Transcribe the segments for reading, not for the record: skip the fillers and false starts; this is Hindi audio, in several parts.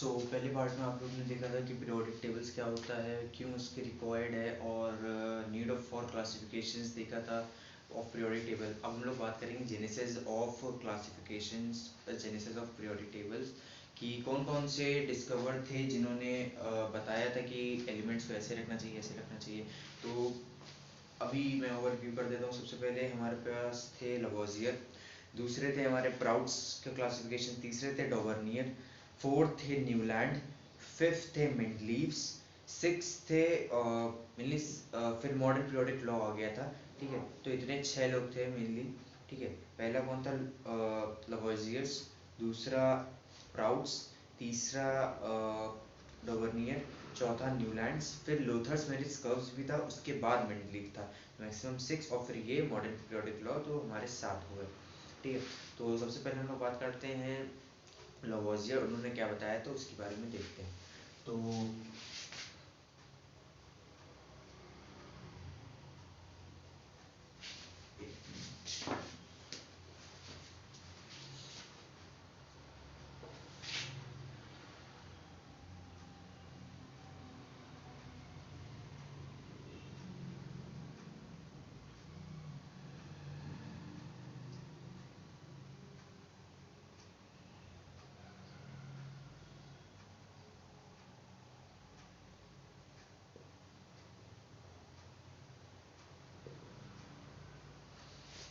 पहले पार्ट में आप लोगों ने देखा था कि पीरियोडिक टेबल्स क्या होता है, क्यों उसके रिक्वायर्ड है, और नीड ऑफ फॉर क्लासिफिकेशंस देखा था ऑफ पीरियोडिक टेबल। अब हम लोग बात करेंगे genesis of classifications, genesis of periodic tables, कि कौन कौन से डिस्कवर थे जिन्होंने बताया था कि एलिमेंट्स को ऐसे रखना चाहिए, ऐसे रखना चाहिए। तो अभी मैं ओवरव्यू कर देता हूँ। सबसे पहले हमारे पास थे लवोजियर, दूसरे थे हमारे प्राउड्स का क्लासिफिकेशन, तीसरे थे डॉवर्नियर, फोर्थ थे न्यूलैंड, फिफ्थ थे मेंडलीव्स, सिक्स थे मेनली, फिर मॉडर्न पीरियोडिक लॉ आ गया था। ठीक है, तो इतने 6 लोग थे मेनली। ठीक है, पहला कौन था? लवोजियर्स, दूसरा प्राउड्स, तीसरा डॉवर्नियर, चौथा न्यूलैंड्स, फिर लोथर्स मेरिट्स कर्व्स भी था, उसके बाद मेंडलीव था। मैक्सिमम 6, और फिर ये मॉडर्न पीरियोडिक लॉ, तो हमारे 7 हुए। ठीक है, तो सबसे पहले हम लोग बात करते हैं लवोजियर, उन्होंने क्या बताया, तो उसके बारे में देखते हैं। तो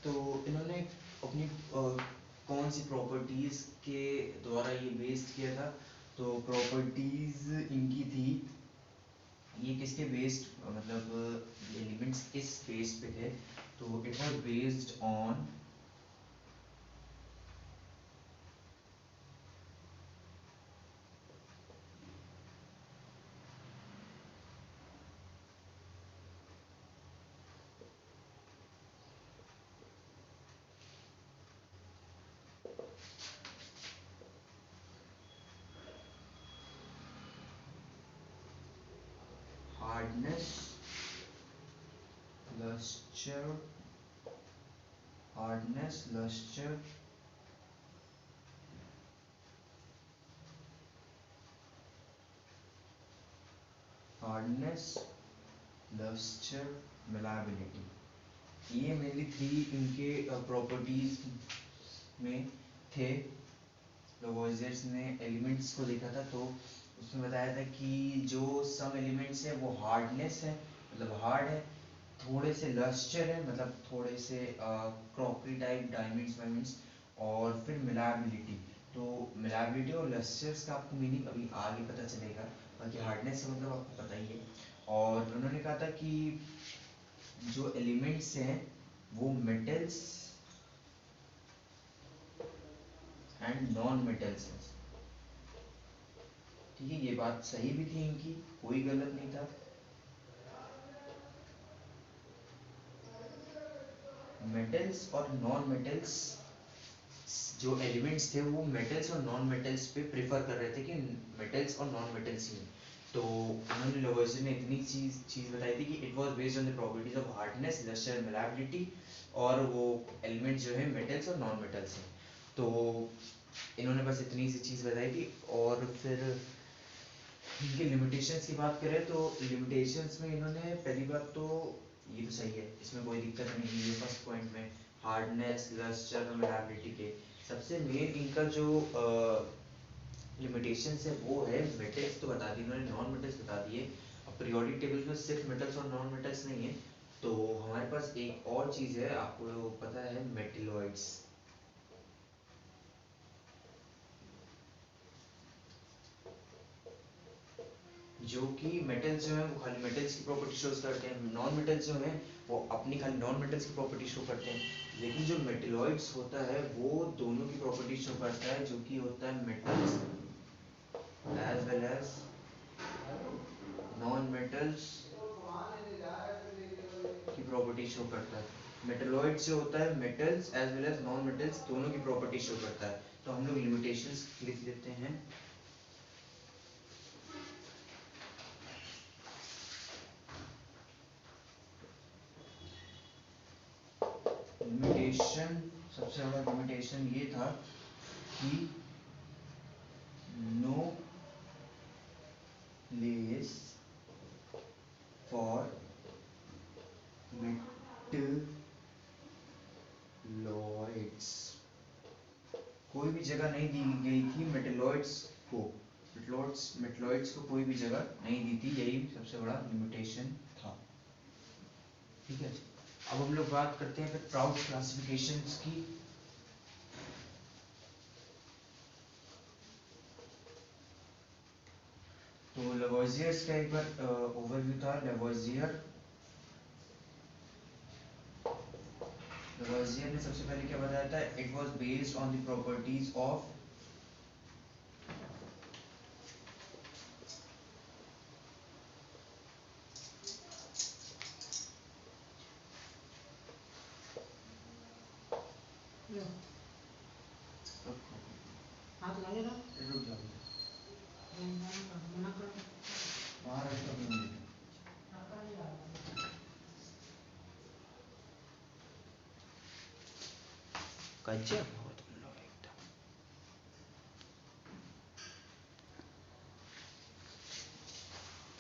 तो इन्होंने अपनी कौन सी प्रॉपर्टीज़ के द्वारा ये बेस्ड किया था? तो प्रॉपर्टीज़ इनकी थी, ये किसके बेस्ड, मतलब एलिमेंट्स किस बेस पे थे? तो it was based on hardness, lustre, hardness, lustre, hardness, lustre, malleability, ये मेनली थ्री इनके प्रॉपर्टीज में थे। लवोइजर्स ने एलिमेंट्स को देखा था, तो उसमें बताया था कि जो सम एलिमेंट्स है वो हार्डनेस है, मतलब हार्ड है, थोड़े से लस्टर है, मतलब थोड़े से क्रॉकरी टाइप, डायमंड्स वायमंड्स, और फिर मिलाबिलिटी। तो मिलाबिलिटी और लस्टर्स का आपको मीनिंग अभी आगे पता चलेगा, बाकी हार्डनेस का मतलब आपको पता ही है। और उन्होंने कहा था कि जो एलिमेंट्स हैं वो मेटल्स एंड नॉन मेटल्स हैं। ठीक है, ये बात सही भी थी इनकी, कोई गलत नहीं था। मेटल्स और नॉन मेटल्स, जो एलिमेंट्स थे वो मेटल्स और नॉन मेटल्स पे प्रेफर कर रहे थे कि मेटल्स और नॉन मेटल्स ही। तो उन्होंने लवोइजर ने इतनी चीज बताई थी कि it was based on the properties of hardness, lustre, malleability, और वो एलिमेंट जो है मेटल्स और नॉन मेटल्स हैं। तो इन्होंने बस इतनी सी चीज़ बताई थी। और फिर इनके लिमिटेशंस की बात करें, तो लिमिटेशंस में इन्होंने पहली बात तो, ये तो सही है, इसमें कोई दिक्कत नहीं है, ये फर्स्ट पॉइंट में हार्डनेस, लस्टर और मेलाबिलिटी के सबसे मेन इनका जो लिमिटेशंस है वो है मेटल्स, तो बता दी इन्होंने, नॉन मेटल्स बता दिए। अब पीरियोडिक टेबल में सिर्फ मेटल्स और नॉन मेटल्स नहीं है, तो हमारे पास एक और चीज़ है, आपको पता है, मेटेलॉइड्स। जो कि मेटल्स जो है वो खाली मेटल्स की प्रॉपर्टी शोज करते हैं, नॉन मेटल्स जो हैं वो अपनी खाली नॉन मेटल्स की प्रॉपर्टी शो करते हैं। लेकिन जो मेटेलॉइड्स होता है वो दोनों की प्रॉपर्टी शो करता है, जो कि होता है metals as well as non metals की प्रॉपर्टी शो करता है। मेटेलॉइड जो होता है metals as well as non metals दोनों की प्रॉपर्टी शो करता है। तो हम लोग लिमिटेशंस लिख लेते हैं। लिमिटेशन, सबसे बड़ा लिमिटेशन ये था कि नो कोई भी जगह नहीं दी गई थी मेटेलॉइड्स को, मेटेलॉइड्स को कोई भी जगह नहीं दी थी, यही सबसे बड़ा लिमिटेशन था। ठीक है, अब हम लोग बात करते हैं फिर प्राउड क्लासिफिकेशंस की। तो लेवोइजियर्स का एक बार ओवरव्यू था। लेवोइजियर ने सबसे पहले क्या बताया था, it was based on the properties of हाथ लगे ना, रुक जाओ मना कर बाहर रख दो अपने लिए। गजब हो तुम लोग एकदम।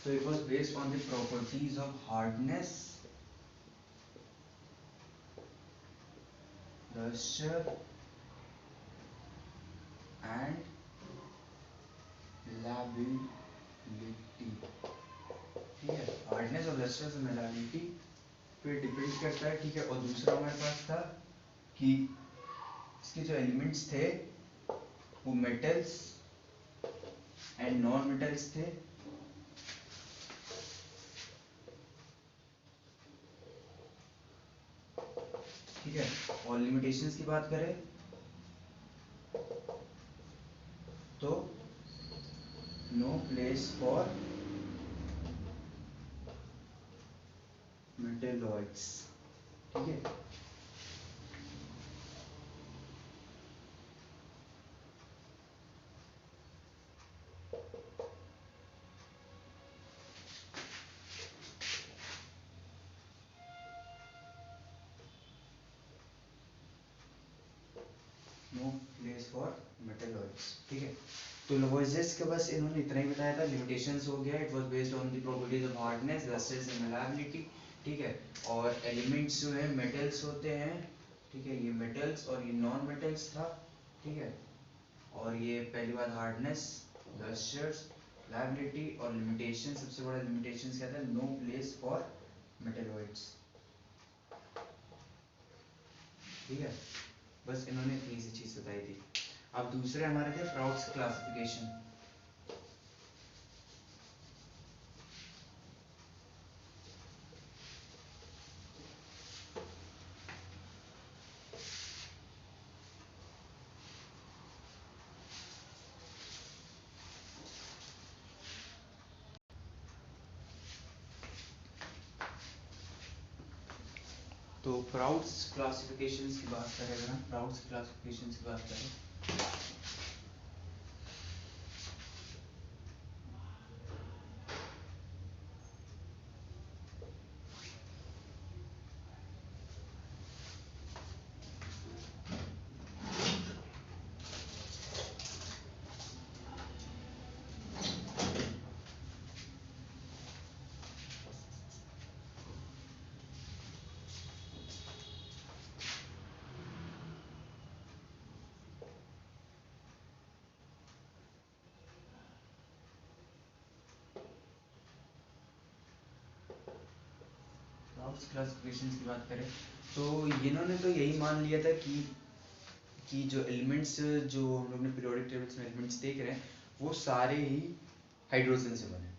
So it was based on the properties of hardness, luster and malleability। ठीक है, हार्डनेस और लस्टर और malleability पे डिपेंड करता है। ठीक है, और दूसरा हमारे पास था कि इसके जो एलिमेंट्स थे वो मेटल्स एंड नॉन मेटल्स थे। ठीक है, और लिमिटेशंस की बात करें तो नो प्लेस फॉर मेटेलॉइड्स। ठीक है, नो प्लेस फॉर मेटेलॉइड्स। ठीक है, तो लेवोइजियर्स के बस इन्होंने इतना ही बताया था, लिमिटेशंस हो गया, it was based on the properties of hardness, lustres and malleability। ठीक है, और एलिमेंट्स जो है मेटल्स होते हैं। ठीक है, ये मेटल्स और ये नॉन मेटल्स था। ठीक है, और ये पहली बात हार्डनेस, लस्टर्स, लायबिलिटी और लिमिटेशन। सबसे बड़ा लिमिटेशन क्या था, नो प्लेस फॉर मेटेलॉइड्स। ठीक है, बस इन्होंने इतनी सी चीज बताई थी। अब दूसरे हमारे थे प्राउड्स क्लासिफिकेशन। तो प्राउड्स क्लासिफिकेशंस की बात करें, अगर हम प्राउड्स क्लासिफिकेशंस की बात करें प्राउड्स क्लासिफिकेशंस की बात करें तो इन्होंने तो यही मान लिया था कि जो एलिमेंट्स, जो हम लोग ने पीरियोडिक टेबल्स में एलिमेंट्स देख रहे हैं वो सारे ही हाइड्रोजन से बने।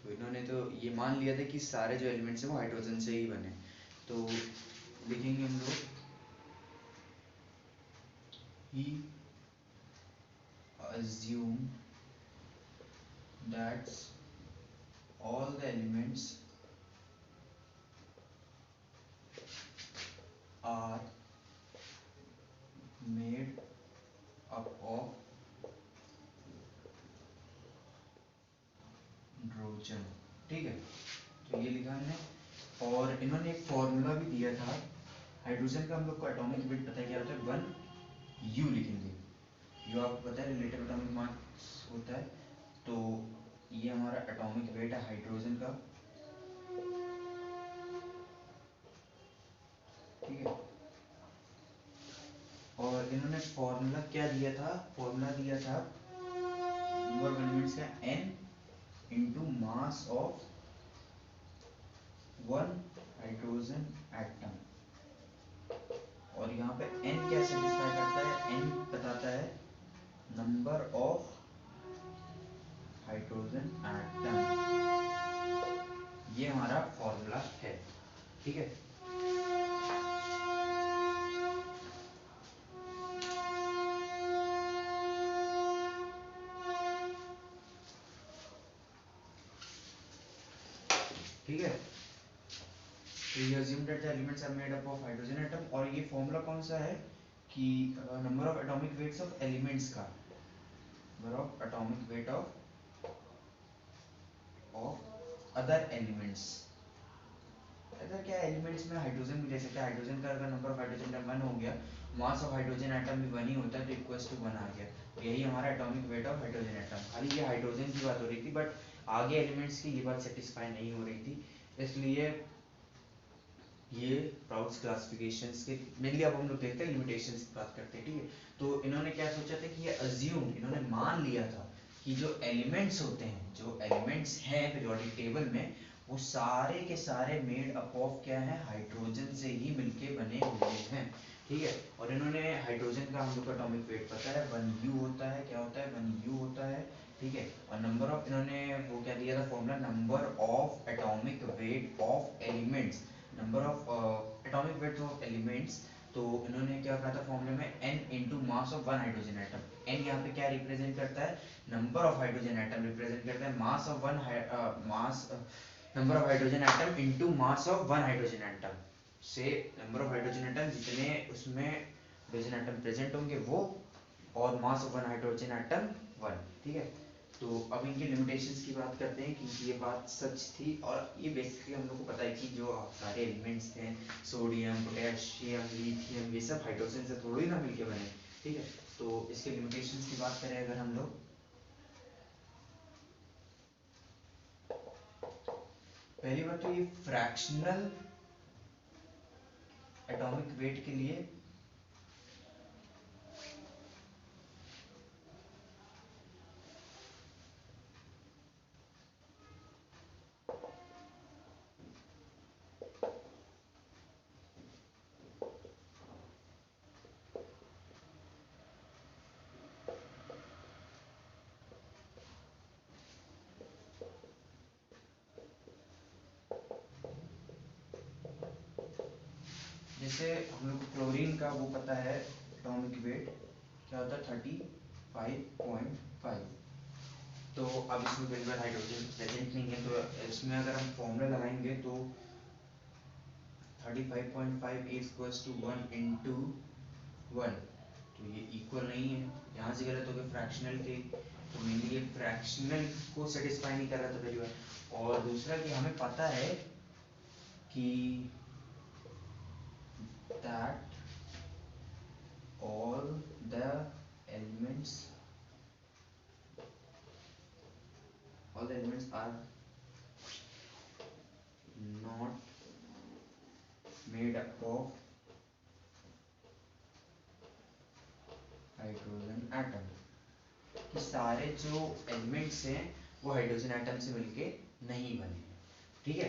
तो इन्होंने तो ये मान लिया था कि सारे जो एलिमेंट्स हैं वो हाइड्रोजन से ही बने। तो लिखेंगे हम लोग ही assume that all the elements are made up of hydrogen. ठीक है, तो ये लिखा हमने। और इन्होंने एक फॉर्मूला भी दिया था हाइड्रोजन का। हम लोग को एटॉमिक वेट पता है क्या होता है, 1 U लिखेंगे। यू आपको पता है रिलेटिव एटॉमिक मास होता है। तो ये हमारा एटॉमिक वेट है हाइड्रोजन का। ठीक है, और इन्होंने फॉर्मूला क्या दिया था, फॉर्मूला दिया था नंबर ऑफ एलिमेंट्स का n into mass of one hydrogen atom, और यहाँ पे n क्या सेटिस्फाई करता है, n बताता है नंबर ऑफ हाइड्रोजन एटम। ये हमारा फॉर्मूला है, ठीक है। ठीक है, तो ये assume that the elements are made up of hydrogen atom, और ये फॉर्मूला कौन सा है कि number of atomic weights of elements का, number of atomic weight of other elements. Other क्या एलिमेंट्स में हाइड्रोजन भी ले सकता है, हाइड्रोजन का अगर नंबर ऑफ हाइड्रोजन एटम 1 हो गया, मास ऑफ हाइड्रोजन एटम भी 1 ही होता है, तो इक्वल्स टू 1 आ गया, यही हमारा atomic weight of hydrogen atom. खाली ये हाइड्रोजन की बात हो रही थी, बट आगे एलिमेंट्स की ये बात सेटिस्फाई नहीं हो रही थी, इसलिए ये प्राउड्स क्लासिफिकेशंस के मेनली अब हम लोग देखते हैं, लिमिटेशंस की बात करते हैं, ठीक है। तो इन्होंने क्या सोचा था कि ये अज्यूम, इन्होंने मान लिया था कि जो एलिमेंट्स होते हैं, जो एलिमेंट्स हैं पीरियोडिक टेबल में, वो सारे के सारे मेड अप ऑफ क्या है, हाइड्रोजन से ही मिलके बने हुए हैं, ठीक है। और इन्होंने हाइड्रोजन का हम लोग को एटॉमिक वेट पता है 1u होता है, क्या होता है 1u होता है, ठीक है। और नंबर ऑफ, इन्होंने वो क्या दिया था formula, number of atomic weight of elements, number of atomic weight of elements, तो इन्होंने क्या कहा था फॉर्मूले में n into mass of one hydrogen atom. n यहाँ पे क्या रिप्रेजेंट करता है, number of hydrogen atom represent करता है, mass of one mass number of hydrogen atom into mass of one hydrogen atom से नंबर ऑफ हाइड्रोजन एटम जितने उसमें हाइड्रोजन एटम प्रेजेंट होंगे वो, और mass of one hydrogen atom 1, ठीक है। तो अब इनकी लिमिटेशंस की बात करते हैं कि ये बात सच थी, और ये बेसिकली हम लोग को पता है कि जो सारे एलिमेंट्स हैं, सोडियम, पोटेशियम, लिथियम, ये सब हाइड्रोजन से थोड़ी ना मिलके बने, ठीक है। तो इसके लिमिटेशंस की बात करें अगर हम लोग, पहली बात तो ये फ्रैक्शनल एटॉमिक वेट के लिए जैसे हम लोग को क्लोरीन का वो पता है एटॉमिक वेट क्या होता है 35.5, तो अब इसमें बिल्कुल हाइड्रोजन प्रेजेंट नहीं है, तो इसमें अगर हम फॉर्मूला लगाएंगे तो 35.5 इक्वल्स टू 1 इंटू 1, तो ये इक्वल नहीं है, यहाँ से गलत हो गया, फ्रैक्शनल थे, तो मेनली ये फ्रैक्शनल को सेटिस्फाई नहीं कर रहा था पहली बार। और दूसरा कि हमें पता है कि that all the elements are not made up of hydrogen atom, कि सारे जो एलिमेंट्स हैं वो हाइड्रोजन एटम से मिलके नहीं बने हैं, ठीक है।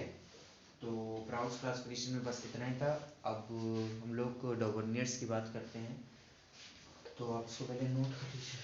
तो प्राउड्स क्लासिफिकेशन में बस इतना ही था। अब हम लोग डॉवर्नियर्स की बात करते हैं, तो आप इसको पहले नोट कर लीजिए।